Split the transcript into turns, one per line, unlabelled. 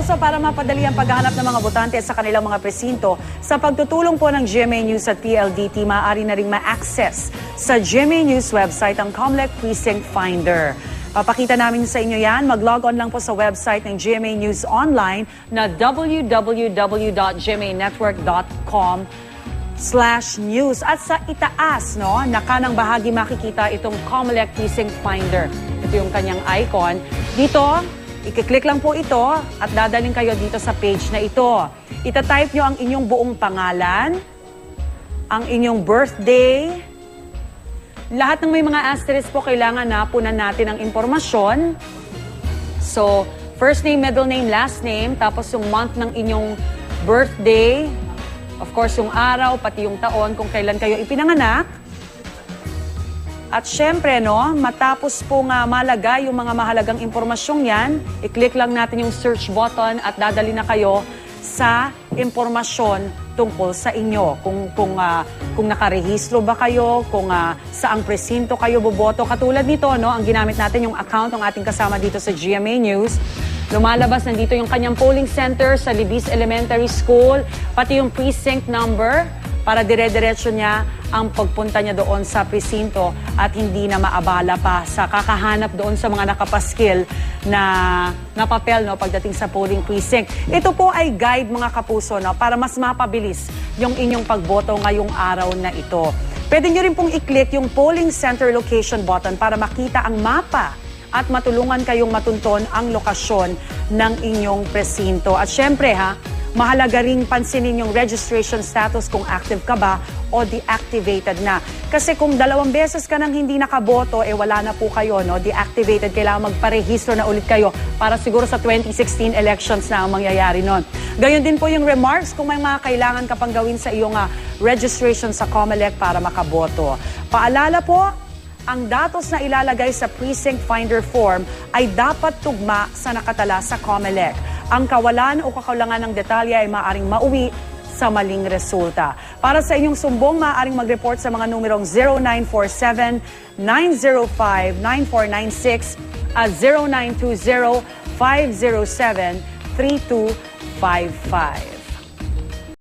kapuso, para mapadali ang paghahanap ng mga botante sa kanilang mga presinto, sa pagtutulong po ng GMA News at PLDT, maaari na rin ma-access sa GMA News website ang COMELEC Precinct Finder. Papakita namin sa inyo yan. Mag-log on lang po sa website ng GMA News Online na www.gmanetwork.com/news. At sa itaas, no, na kanang bahagi makikita itong COMELEC Precinct Finder. Ito yung kanyang icon. Dito, i-click lang po ito at dadaling kayo dito sa page na ito. Ita-type nyo ang inyong buong pangalan, ang inyong birthday. Lahat ng may mga asterisk po, kailangan na punan natin ang impormasyon. So, first name, middle name, last name, tapos yung month ng inyong birthday. Of course, yung araw, pati yung taon kung kailan kayo ipinanganak. At syempre, no, matapos po nga malagay yung mga mahalagang impormasyong yan, i-click lang natin yung search button at dadali na kayo sa impormasyon tungkol sa inyo. Kung nakarehistro ba kayo, kung saang presinto kayo boboto. Katulad nito, no, ang ginamit natin yung account ng ating kasama dito sa GMA News. Lumalabas nandito yung kanyang polling center sa Libis Elementary School, pati yung precinct number para dire-diretso niya ang pagpunta niya doon sa presinto at hindi na maabala pa sa kakahanap doon sa mga nakapaskil na papel, no, pagdating sa polling precinct. Ito po ay guide, mga kapuso, no, para mas mapabilis yung inyong pagboto ngayong araw na ito. Pwede nyo rin pong i-click yung polling center location button para makita ang mapa at matulungan kayong matunton ang lokasyon ng inyong presinto. At syempre, mahalaga ring pansinin yung registration status kung active ka ba o deactivated na. Kasi kung 2 beses ka nang hindi nakaboto, wala na po kayo, no? Deactivated, kailangan magparehistro na ulit kayo para siguro sa 2016 elections na ang mangyayari nun. Gayon din po yung remarks kung may mga kailangan ka pang gawin sa iyong registration sa COMELEC para makaboto. Paalala po, ang datos na ilalagay sa Precinct Finder form ay dapat tugma sa nakatala sa COMELEC. Ang kawalan o kakulangan ng detalye ay maaaring mauwi sa maling resulta. Para sa inyong sumbong, maaaring mag-report sa mga numerong 0947-905-9496 at 0920-507-3255.